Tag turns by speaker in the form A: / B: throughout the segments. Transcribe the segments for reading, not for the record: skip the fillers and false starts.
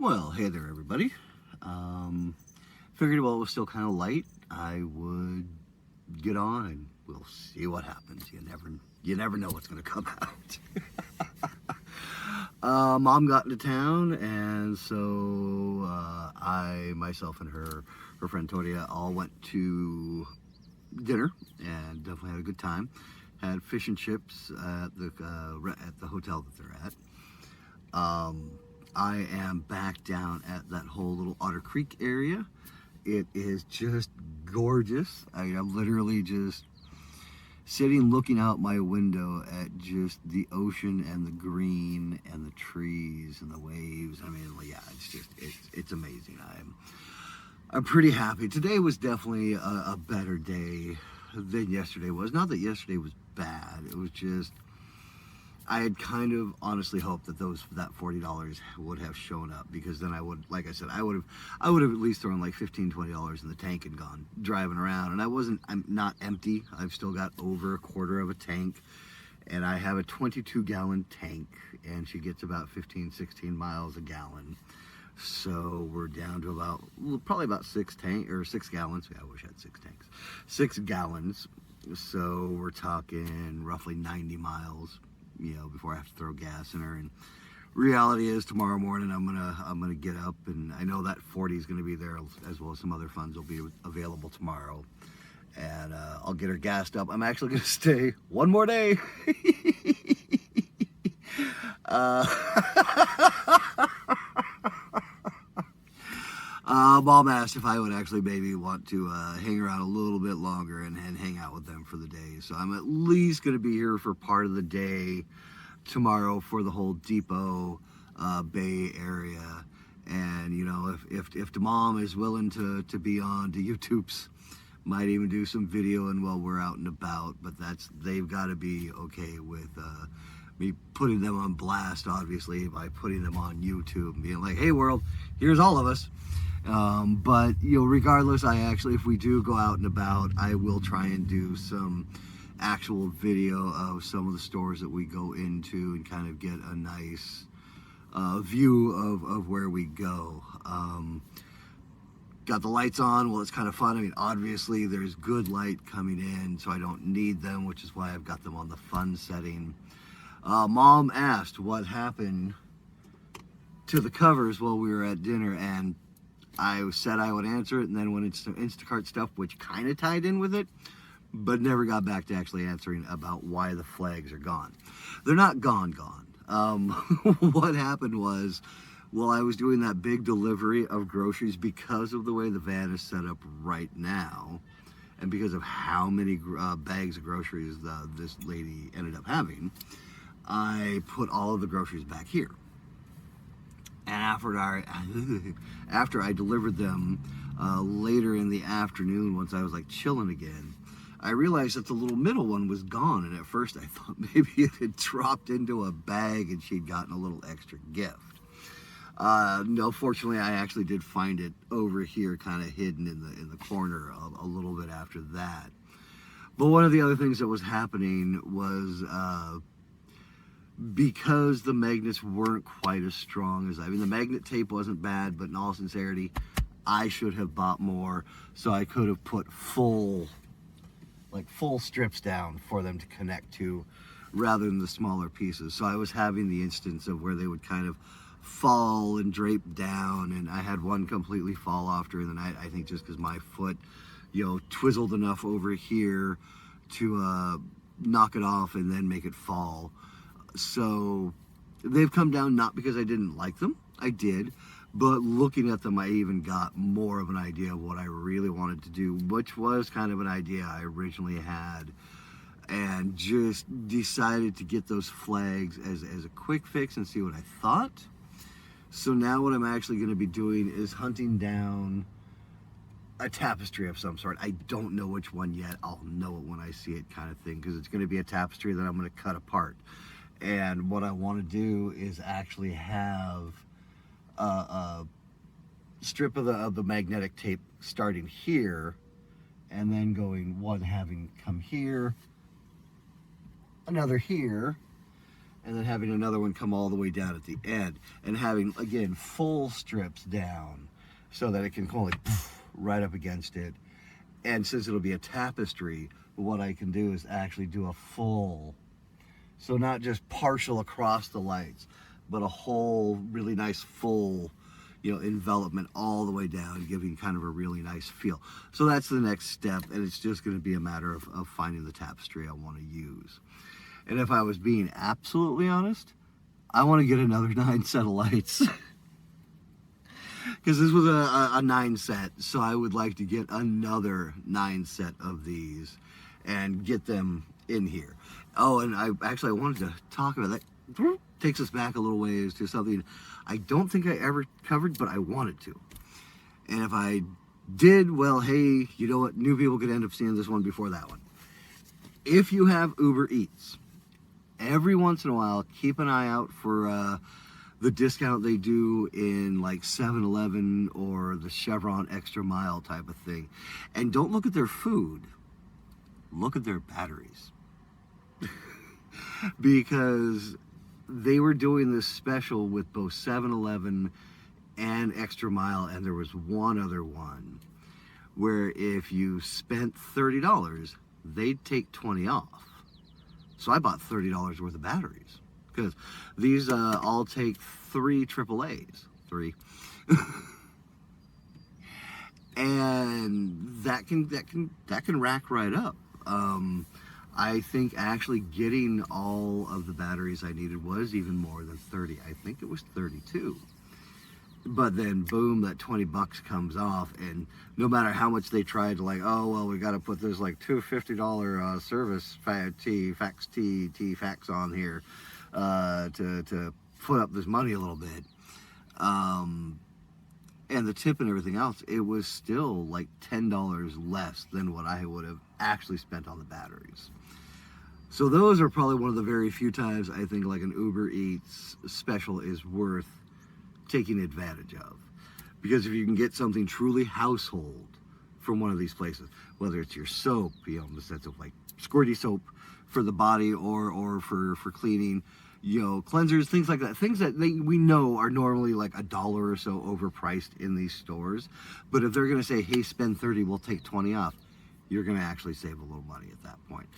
A: Well, hey there, everybody. Figured while it was still kind of light, I would get on and we'll see what happens. You never know what's going to come out. Mom got into town, and so I, myself, and her friend Toria all went to dinner, and definitely had a good time. Had fish and chips at the hotel that they're at. I am back down at that whole little Otter Creek area. It is just gorgeous. I'm literally just sitting looking out my window at just the ocean and the green and the trees and the waves. I mean, yeah, it's amazing. I'm pretty happy. Today was definitely a better day than yesterday was. Not that yesterday was bad. It was just I had kind of honestly hoped that that $40 would have shown up, because then I would, like I said, I would have at least thrown like $15-20 in the tank and gone driving around. And I'm not empty. I've still got over a quarter of a tank, and I have a 22-gallon tank, and she gets about 15-16 miles a gallon. So we're down to probably about 6 gallons. Yeah, I wish I had 6 tanks. 6 gallons. So we're talking roughly 90 miles, before I have to throw gas in her. And reality is, tomorrow morning I'm gonna get up, and I know that 40 is gonna be there, as well as some other funds will be available tomorrow, and I'll get her gassed up. I'm actually gonna stay one more day. uh, Mom asked if I would actually maybe want to hang around a little bit longer and hang out with them for the day. So I'm at least going to be here for part of the day tomorrow for the whole Depot Bay area. And, if the mom is willing to be on to YouTube's, might even do some videoing while we're out and about. But they've got to be okay with me putting them on blast, obviously, by putting them on YouTube and being like, hey, world, here's all of us. But regardless, if we do go out and about, I will try and do some actual video of some of the stores that we go into and kind of get a nice view of where we go. Got the lights on. Well, it's kind of fun. I mean, obviously there's good light coming in, so I don't need them, which is why I've got them on the fun setting. Mom asked what happened to the covers while we were at dinner, and I said I would answer it, and then went into some Instacart stuff, which kind of tied in with it, but never got back to actually answering about why the flags are gone. They're not gone. What happened was, while I was doing that big delivery of groceries, because of the way the van is set up right now, and because of how many bags of groceries this lady ended up having, I put all of the groceries back here. And after I delivered them later in the afternoon, once I was like chilling again, I realized that the little middle one was gone. And at first I thought maybe it had dropped into a bag and she'd gotten a little extra gift. No, fortunately, I actually did find it over here, kind of hidden in the corner a little bit after that. But one of the other things that was happening was, because the magnets weren't quite as strong as the magnet tape wasn't bad, but in all sincerity, I should have bought more, so I could have put full strips down for them to connect to, rather than the smaller pieces. So I was having the instance of where they would kind of fall and drape down, and I had one completely fall off during the night, I think just because my foot, twizzled enough over here to knock it off and then make it fall. So they've come down, not because I didn't like them, I did, but looking at them, I even got more of an idea of what I really wanted to do, which was kind of an idea I originally had, and just decided to get those flags as a quick fix and see what I thought. So now what I'm actually going to be doing is hunting down a tapestry of some sort. I don't know which one yet. I'll know it when I see it, kind of thing, because it's going to be a tapestry that I'm going to cut apart. And what I want to do is actually have a strip of the magnetic tape starting here, and then having come here, another here, and then having another one come all the way down at the end, and having, again, full strips down so that it can kind of like right up against it. And since it'll be a tapestry, what I can do is actually do a full, so not just partial across the lights, but a whole really nice full, envelopment all the way down, giving kind of a really nice feel. So that's the next step, and it's just going to be a matter of finding the tapestry I want to use. And if I was being absolutely honest, I want to get another 9 set of lights. Because this was a 9 set, so I would like to get another 9 set of these and get them in here. Oh, and I wanted to talk about that. Takes us back a little ways to something I don't think I ever covered, but I wanted to. And if I did, well, hey, you know what? New people could end up seeing this one before that one. If you have Uber Eats, every once in a while, keep an eye out for the discount they do in like 7-Eleven or the Chevron Extra Mile type of thing. And don't look at their food, look at their batteries. Because they were doing this special with both 7-Eleven and Extra Mile, and there was one other one where if you spent $30, they'd take 20 off. So I bought $30 worth of batteries, because these all take 3 AAAs, 3. And that can rack right up. I think actually getting all of the batteries I needed was even more than 30. I think it was 32. But then boom, that 20 bucks comes off, and no matter how much they tried to like, oh well, we got to put this like $250 service fax on here to put up this money a little bit, and the tip and everything else, it was still like $10 less than what I would have actually spent on the batteries. So those are probably one of the very few times I think like an Uber Eats special is worth taking advantage of. Because if you can get something truly household from one of these places, whether it's your soap, in the sense of like squirty soap for the body or for cleaning, cleansers, things like that, things that we know are normally like $1 or so overpriced in these stores. But if they're going to say, hey, spend 30, we'll take 20 off, you're going to actually save a little money at that point.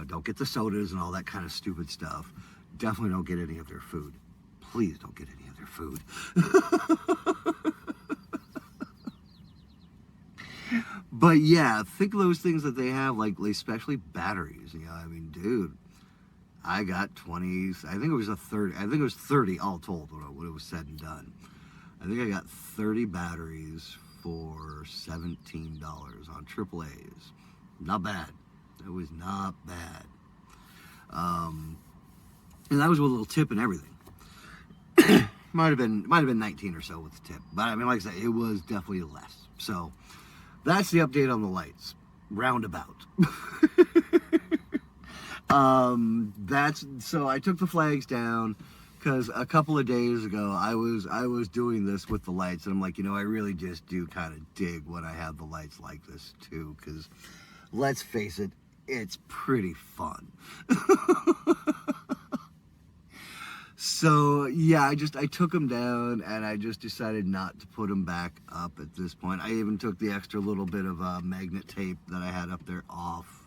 A: Don't get the sodas and all that kind of stupid stuff. Definitely don't get any of their food. Please don't get any of their food. But yeah, think of those things that they have, like especially batteries. Dude, I got 20s. I think it was 30. I think it was 30 all told when it was said and done. I think I got 30 batteries for $17 on AAAs. Not bad. It was not bad. And that was with a little tip and everything. might have been 19 or so with the tip. But like I said, it was definitely less. So that's the update on the lights. Roundabout. So I took the flags down because a couple of days ago I was doing this with the lights, and I'm like, I really just do kind of dig when I have the lights like this too, because let's face it, it's pretty fun. So yeah, I took them down, and I just decided not to put them back up at this point. I even took the extra little bit of magnet tape that I had up there off.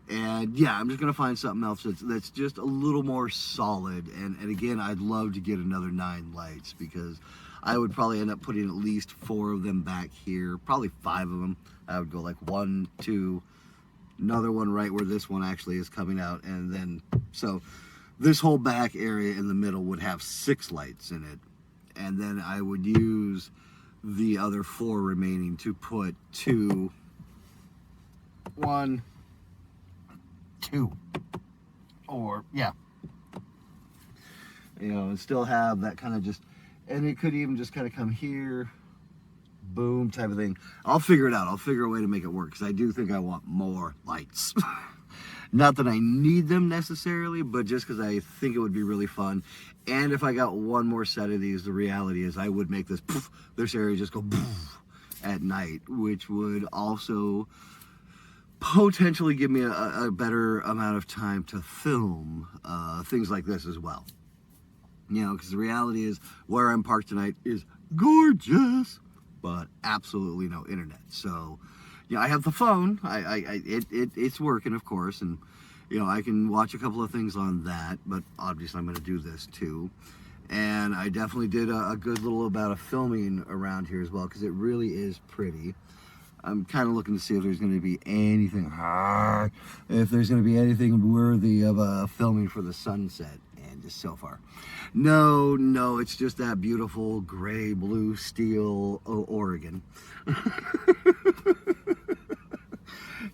A: And yeah, I'm just gonna find something else that's just a little more solid. And again, I'd love to get another 9 lights, because I would probably end up putting at least 4 of them back here, probably 5 of them. I would go like 1, 2, another one right where this one actually is coming out, and then so this whole back area in the middle would have 6 lights in it, and then I would use the other 4 remaining to put 2, 1, 2, or yeah, and still have that kind of just, and it could even just kind of come here, boom, type of thing. I'll figure it out. I'll figure a way to make it work, because I do think I want more lights. Not that I need them necessarily, but just because I think it would be really fun. And if I got one more set of these, the reality is I would make this area just go at night, which would also potentially give me a better amount of time to film things like this as well. You know, because the reality is where I'm parked tonight is gorgeous, but absolutely no internet. So, you know, I have the phone. It's working, of course, and you know, I can watch a couple of things on that. But obviously, I'm going to do this too. And I definitely did a good little amount of filming around here as well, because it really is pretty. I'm kind of looking to see if there's going to be anything, if there's going to be anything worthy of filming for the sunset. And just so far, no, it's just that beautiful gray, blue, steel Oregon.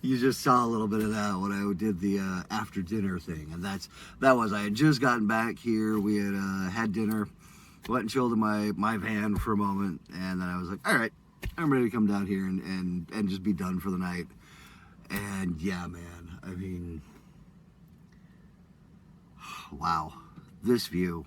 A: You just saw a little bit of that when I did the after dinner thing, and I had just gotten back here. We had had dinner, went and chilled in my van for a moment, and then I was like, all right, I'm ready to come down here and just be done for the night. And yeah, man, I mean, wow, this view.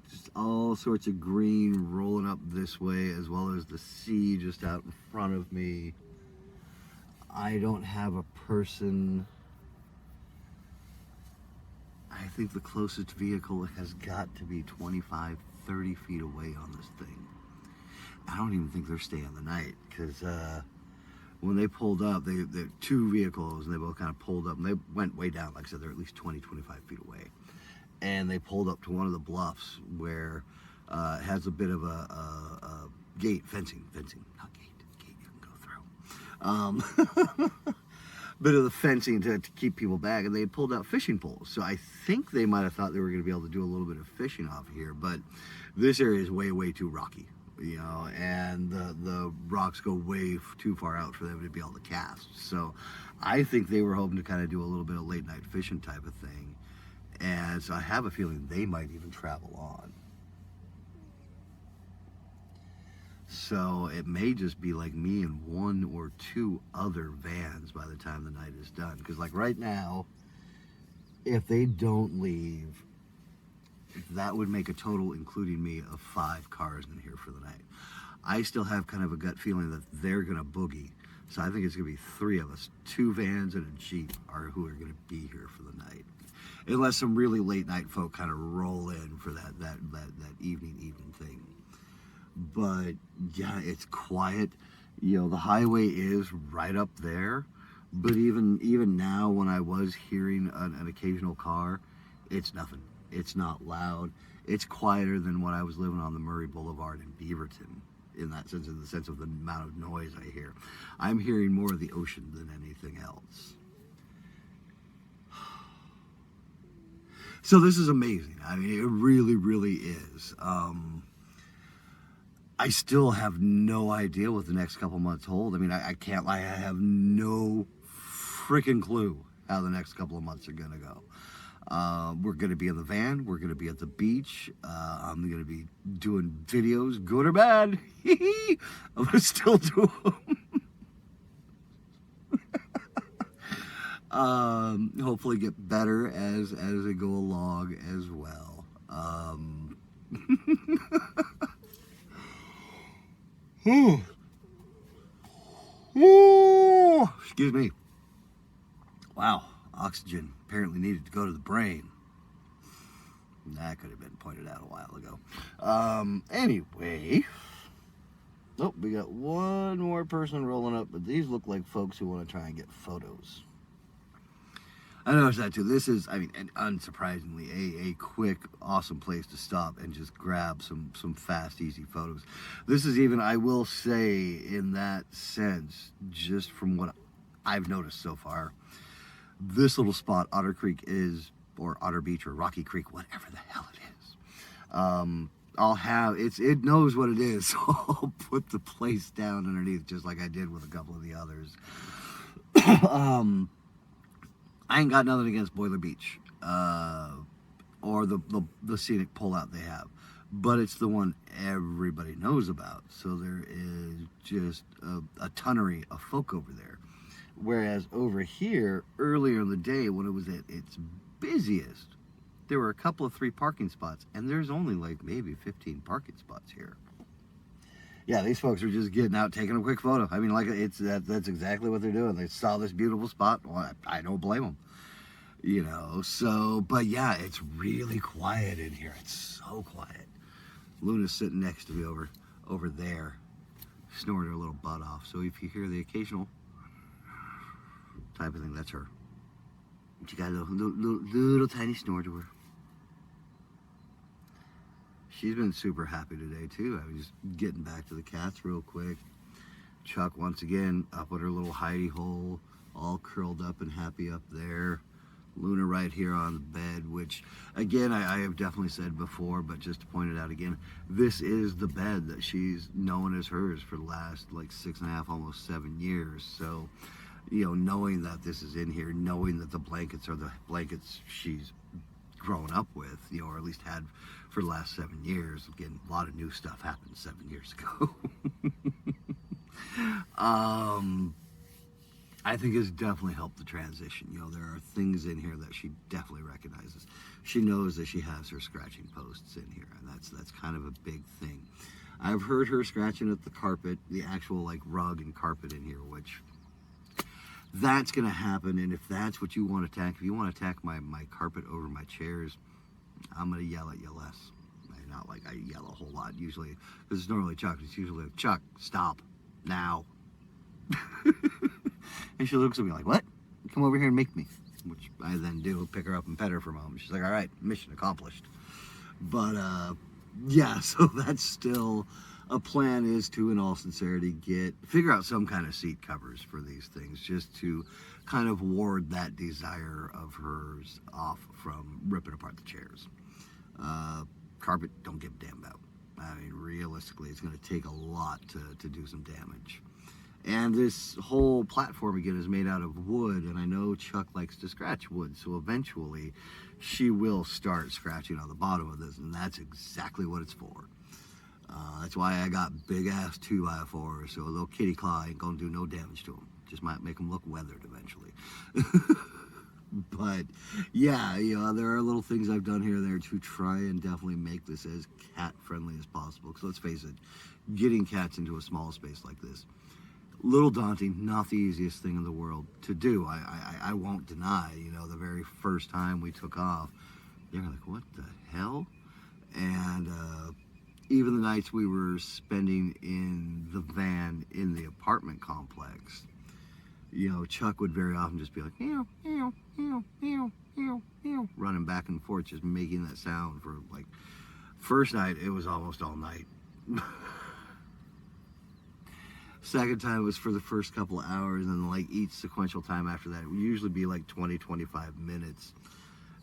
A: Just all sorts of green rolling up this way, as well as the sea just out in front of me. I don't have a person. I think the closest vehicle has got to be 25, 30 feet away on this thing. I don't even think they're staying the night, because when they pulled up, they're two vehicles, and they both kind of pulled up, and they went way down. Like I said, they're at least 20, 25 feet away. And they pulled up to one of the bluffs where it has a bit of a gate, fencing, not gate you can go through. Bit of the fencing to keep people back, and they had pulled out fishing poles. So I think they might have thought they were going to be able to do a little bit of fishing off here, but this area is way too rocky, you know, and the rocks go way too far out for them to be able to cast. So I think they were hoping to kind of do a little bit of late night fishing type of thing, and so I have a feeling they might even travel on. So it may just be like me and one or two other vans by the time the night is done. Because like right now, if they don't leave, that would make a total, including me, of 5 cars in here for the night. I still have kind of a gut feeling that they're going to boogie. So I think it's going to be 3 of us. 2 vans and a Jeep who are going to be here for the night. Unless some really late night folk kind of roll in for that evening thing. But yeah, it's quiet. You know, the highway is right up there, but even now, when I was hearing an occasional car, it's nothing. It's not loud. It's quieter than when I was living on the Murray Boulevard in Beaverton, in the sense of the amount of noise I hear. I'm hearing more of the ocean than anything else. So this is amazing. I mean, it really is. I still have no idea what the next couple months hold. I mean, I can't lie, I have no freaking clue how the next couple of months are gonna go. We're gonna be in the van, we're gonna be at the beach, I'm gonna be doing videos, good or bad. I'm gonna still do them. Hopefully get better as I go along as well. Excuse me. Wow, oxygen apparently needed to go to the brain. That could have been pointed out a while ago. Anyway. Oh, we got one more person rolling up, but these look like folks who want to try and get photos. I noticed that too. This is, I mean, and unsurprisingly, a quick, awesome place to stop and just grab some fast, easy photos. This is even, I will say, in that sense, just from what I've noticed so far, this little spot, Otter Creek is, or Otter Beach, or Rocky Creek, whatever the hell it is. I'll have, it knows what it is, so I'll put the place down underneath, just like I did with a couple of the others. I ain't got nothing against Boiler Beach, or the scenic pullout they have, but it's the one everybody knows about. So there is just a tonnery of folk over there. Whereas over here, earlier in the day, when it was at its busiest, there were a couple of 3 parking spots, and there's only like maybe 15 parking spots here. Yeah, these folks are just getting out, taking a quick photo. I mean, like that's exactly what they're doing. They saw this beautiful spot. Well, I don't blame them. You know, so, but yeah, it's really quiet in here. It's so quiet. Luna's sitting next to me over there, snoring her little butt off. So if you hear the occasional type of thing, that's her. She got a little tiny snore to her. She's been super happy today too. I was just getting back to the cats real quick. Chuck once again up at her little hidey hole, all curled up and happy up there. Luna right here on the bed, which again I have definitely said before, but just to point it out again, this is the bed that she's known as hers for the last like 6.5, almost 7 years. So, you know, knowing that this is in here, knowing that the blankets are the blankets she's grown up with, you know, or at least had for the last 7 years. Again, a lot of new stuff happened 7 years ago. I think it's definitely helped the transition. You know, there are things in here that she definitely recognizes. She knows that she has her scratching posts in here, and that's kind of a big thing. I've heard her scratching at the carpet, the actual like rug and carpet in here, which that's gonna happen. And if that's what you want to attack, if you want to attack my carpet over my chairs, I'm gonna yell at you less. Not like I yell a whole lot usually, because it's normally Chuck. It's usually like, Chuck, stop now. And she looks at me like, what? Come over here and make me. Which I then do, pick her up and pet her for a moment. She's like, all right, mission accomplished. But yeah, so that's still a plan, is to, in all sincerity, figure out some kind of seat covers for these things, just to kind of ward that desire of hers off from ripping apart the chairs. Carpet, don't give a damn about. I mean, realistically, it's going to take a lot to do some damage. And this whole platform, again, is made out of wood, and I know Chuck likes to scratch wood, so eventually she will start scratching on the bottom of this, and that's exactly what it's for. That's why I got big-ass 2x4s, so a little kitty claw ain't gonna do no damage to them. Just might make them look weathered eventually. But, yeah, you know, there are little things I've done here and there to try and definitely make this as cat-friendly as possible, because let's face it, getting cats into a small space like this, little daunting, not the easiest thing in the world to do. I won't deny, you know, the very first time we took off, they were like, what the hell? And even the nights we were spending in the van in the apartment complex, you know, Chuck would very often just be like, meow, meow, meow, meow, meow, meow, running back and forth, just making that sound for like, first night, it was almost all night. Second time was for the first couple of hours, and then like each sequential time after that, it would usually be like 20-25 minutes.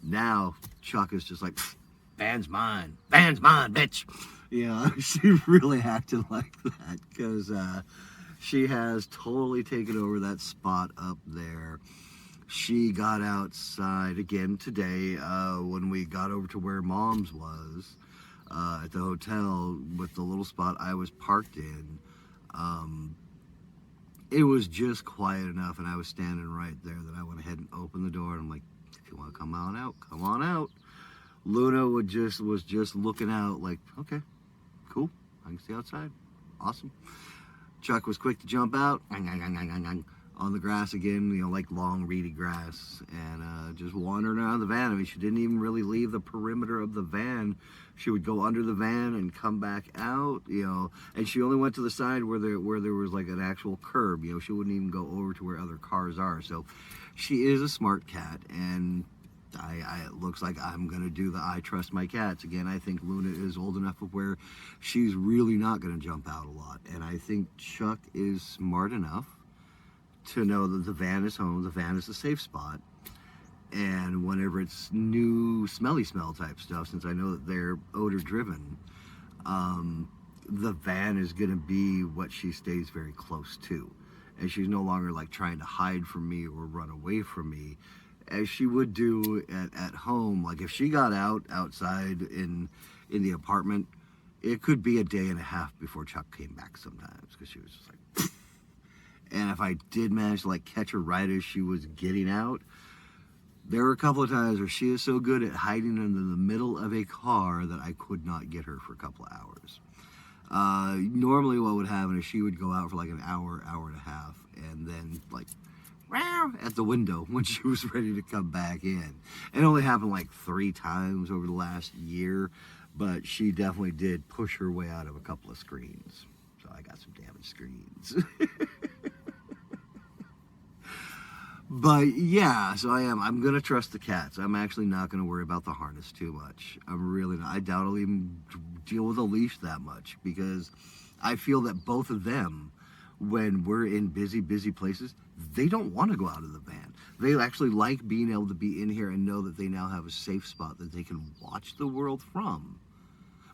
A: Now Chuck is just like, van's mine, bitch. Yeah, she really acted like that, because she has totally taken over that spot up there. She got outside again today when we got over to where Mom's was at the hotel, with the little spot I was parked in. It was just quiet enough, and I was standing right there, that I went ahead and opened the door, and I'm like, if you want to come on out, come on out. Luna was just looking out like, okay, cool, I can stay outside, awesome. Chuck was quick to jump out on the grass again, you know, like long reedy grass, and just wandering around the van. I mean, she didn't even really leave the perimeter of the van. She would go under the van and come back out, you know, and she only went to the side where there was like an actual curb, you know. She wouldn't even go over to where other cars are. So she is a smart cat, and it looks like I'm going to do the I trust my cats. Again, I think Luna is old enough of where she's really not going to jump out a lot. And I think Chuck is smart enough to know that the van is home, the van is a safe spot. And whenever it's new smelly smell type stuff, since I know that they're odor driven, the van is going to be what she stays very close to. And she's no longer like trying to hide from me or run away from me, as she would do at home. Like if she got outside in the apartment, it could be a day and a half before Chuck came back sometimes, because she was just like, and if I did manage to like catch her right as she was getting out, there were a couple of times where she is so good at hiding in the middle of a car that I could not get her for a couple of hours. Normally what would happen is she would go out for like an hour, hour and a half, and then like "Meow" at the window when she was ready to come back in. It only happened like 3 times over the last year, but she definitely did push her way out of a couple of screens. So I got some damaged screens. But yeah, so I'm gonna trust the cats. I'm actually not gonna worry about the harness too much. I'm really not. I doubt I'll even deal with a leash that much, because I feel that both of them, when we're in busy places, they don't want to go out of the van. They actually like being able to be in here and know that they now have a safe spot that they can watch the world from,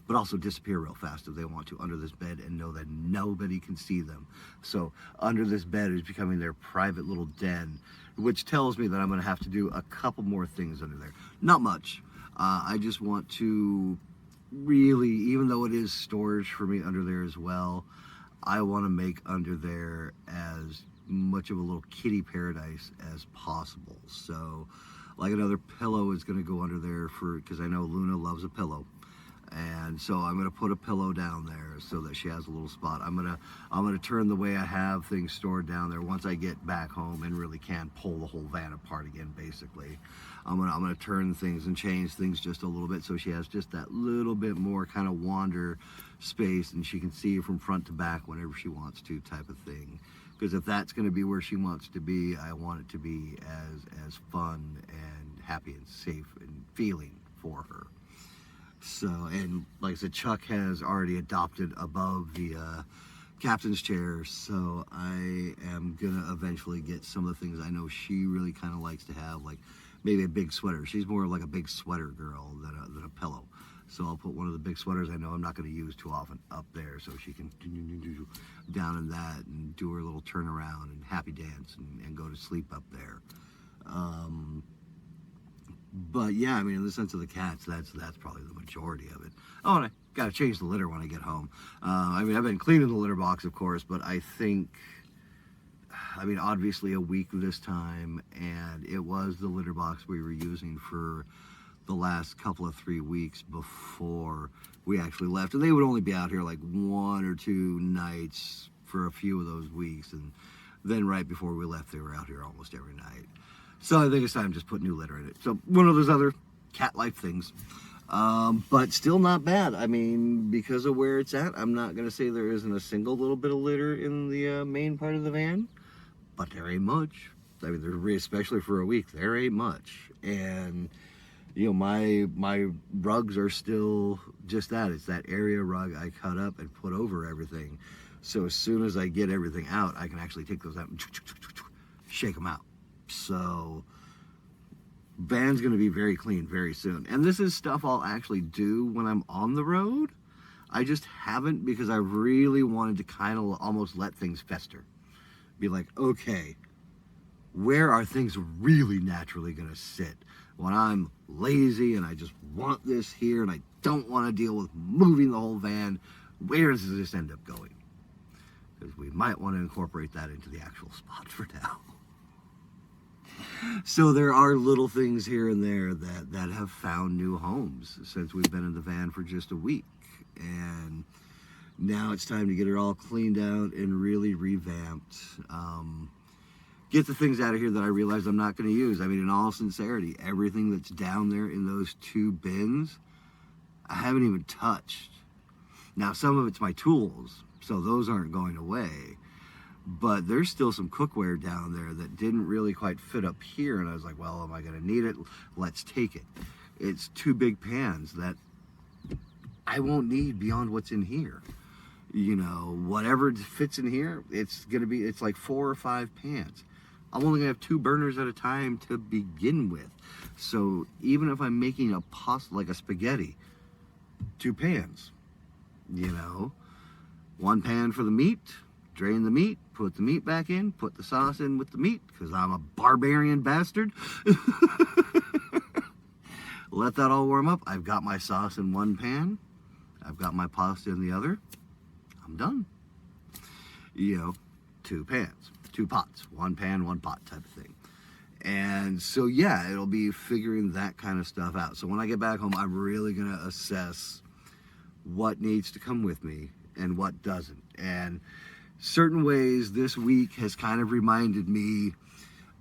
A: but also disappear real fast if they want to under this bed and know that nobody can see them. So under this bed is becoming their private little den, which tells me that I'm going to have to do a couple more things under there. Not much. I just want to really, even though it is storage for me under there as well, I want to make under there as much of a little kitty paradise as possible. So like another pillow is going to go under there because I know Luna loves a pillow. And so I'm going to put a pillow down there so that she has a little spot. I'm going to turn the way I have things stored down there once I get back home and really can pull the whole van apart again, basically. I'm going to turn things and change things just a little bit so she has just that little bit more kind of wander space, and she can see from front to back whenever she wants to, type of thing. Because if that's going to be where she wants to be, I want it to be as fun and happy and safe and feeling for her. So, and like I said, Chuck has already adopted above the captain's chair, so I am gonna eventually get some of the things I know she really kind of likes to have, like maybe a big sweater. She's more like a big sweater girl than a pillow. So I'll put one of the big sweaters I know I'm not going to use too often up there, so she can down in that and do her little turnaround and happy dance and go to sleep up there. But yeah, I mean, in the sense of the cats, that's probably the majority of it. Oh, and I got to change the litter when I get home. I mean, I've been cleaning the litter box, of course, but I think, I mean, obviously a week this time, and it was the litter box we were using for the last couple of 3 weeks before we actually left. And they would only be out here like 1 or 2 nights for a few of those weeks. And then right before we left, they were out here almost every night. So I think it's time to just put new litter in it. So one of those other cat life things. But still not bad. I mean, because of where it's at, I'm not going to say there isn't a single little bit of litter in the main part of the van. But there ain't much. I mean, especially for a week, there ain't much. And, you know, my rugs are still just that. It's that area rug I cut up and put over everything. So as soon as I get everything out, I can actually take those out and shake them out. So van's going to be very clean very soon. And this is stuff I'll actually do when I'm on the road. I just haven't, because I really wanted to kind of almost let things fester. Be like, okay, where are things really naturally going to sit when I'm lazy and I just want this here and I don't want to deal with moving the whole van? Where does this end up going? Because we might want to incorporate that into the actual spot for now. So there are little things here and there that have found new homes since we've been in the van for just a week. And now it's time to get it all cleaned out and really revamped. Get the things out of here that I realize I'm not going to use. I mean, in all sincerity, everything that's down there in those 2 bins, I haven't even touched. Now, some of it's my tools, so those aren't going away. But there's still some cookware down there that didn't really quite fit up here. And I was like, well, am I going to need it? Let's take it. It's 2 big pans that I won't need beyond what's in here. You know, whatever fits in here, it's like 4 or 5 pans. I'm only going to have 2 burners at a time to begin with. So even if I'm making a pasta, like a spaghetti, 2 pans, you know, 1 pan for the meat, drain the meat, put the meat back in, put the sauce in with the meat, because I'm a barbarian bastard. Let that all warm up. I've got my sauce in 1 pan. I've got my pasta in the other. I'm done. You know, 2 pans, 2 pots, 1 pan, 1 pot type of thing. And so, yeah, it'll be figuring that kind of stuff out. So when I get back home, I'm really going to assess what needs to come with me and what doesn't. And certain ways this week has kind of reminded me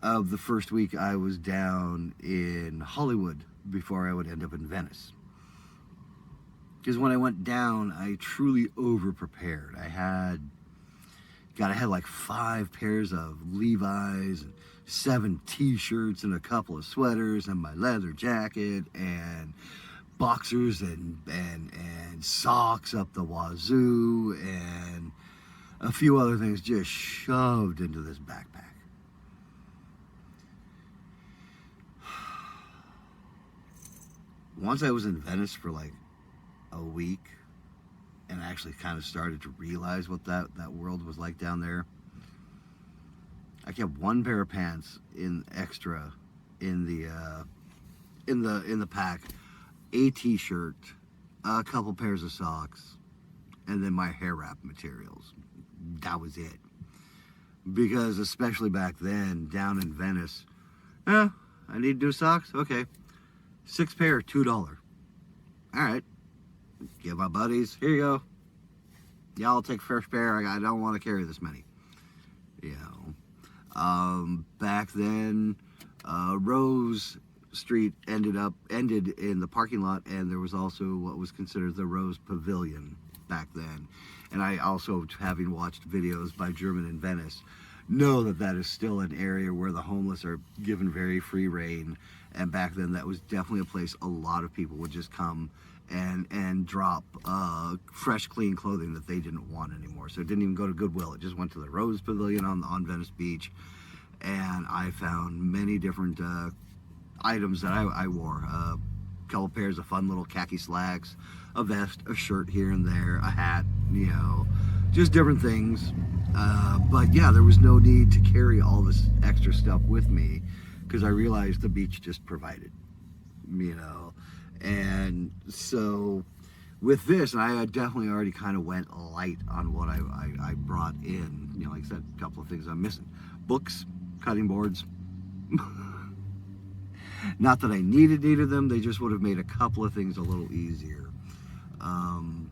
A: of the first week I was down in Hollywood before I would end up in Venice. Because when I went down, I truly over-prepared. I had like 5 pairs of Levi's, and 7 t-shirts, and a couple of sweaters, and my leather jacket, and boxers, and socks up the wazoo, and a few other things just shoved into this backpack. Once I was in Venice for like a week, and I actually kind of started to realize what that world was like down there. I kept 1 pair of pants in extra in the pack, a t-shirt, a couple pairs of socks, and then my hair wrap materials. That was it. Because especially back then, down in Venice, I need new socks? Okay. 6 pair, $2. All right. Give my buddies, here you go. Y'all take first pair. I don't want to carry this many. You know. Back then, Rose Street ended in the parking lot, and there was also what was considered the Rose Pavilion back then. And I also, having watched videos by German in Venice, know that that is still an area where the homeless are given very free reign. And back then, that was definitely a place a lot of people would just come and drop fresh, clean clothing that they didn't want anymore. So it didn't even go to Goodwill. It just went to the Rose Pavilion on Venice Beach. And I found many different items that I wore. A couple pairs of fun little khaki slacks, a vest, a shirt here and there, a hat, you know, just different things. But yeah, there was no need to carry all this extra stuff with me because I realized the beach just provided, you know. And so with this, and I definitely already kind of went light on what I brought in. You know, like I said, a couple of things I'm missing. Books, cutting boards. Not that I needed them, they just would have made a couple of things a little easier. And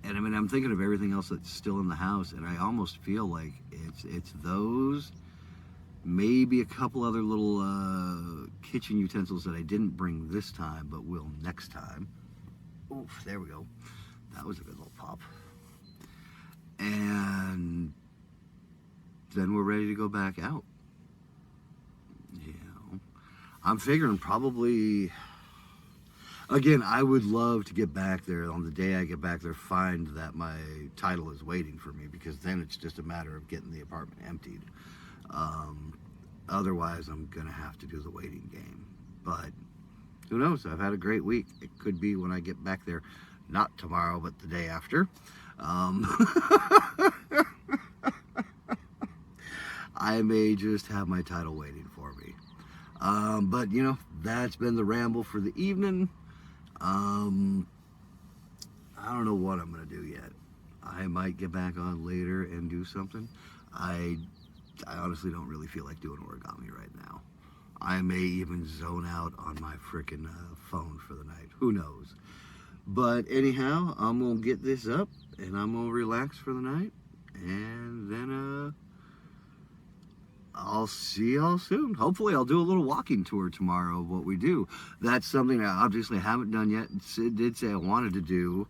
A: I mean, I'm thinking of everything else that's still in the house, and I almost feel like it's those, maybe a couple other little kitchen utensils that I didn't bring this time, but will next time. Oof, there we go. That was a good little pop. And then we're ready to go back out. You know, I'm figuring probably, again, I would love to get back there on the day I get back there, find that my title is waiting for me, because then it's just a matter of getting the apartment emptied. Otherwise, I'm going to have to do the waiting game. But who knows? I've had a great week. It could be when I get back there, not tomorrow, but the day after. I may just have my title waiting for me. But, you know, that's been the ramble for the evening. I don't know what I'm going to do yet. I might get back on later and do something. I honestly don't really feel like doing origami right now. I may even zone out on my frickin' phone for the night. Who knows? But anyhow, I'm going to get this up and I'm going to relax for the night. And then I'll see y'all soon. Hopefully I'll do a little walking tour tomorrow of what we do. That's something I obviously haven't done yet. Sid did say I wanted to do.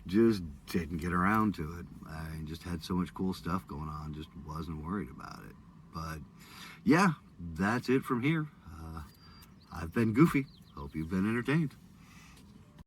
A: Just didn't get around to it. I just had so much cool stuff going on. Just wasn't worried about it. But yeah, that's it from here. I've been Goofy. Hope you've been entertained.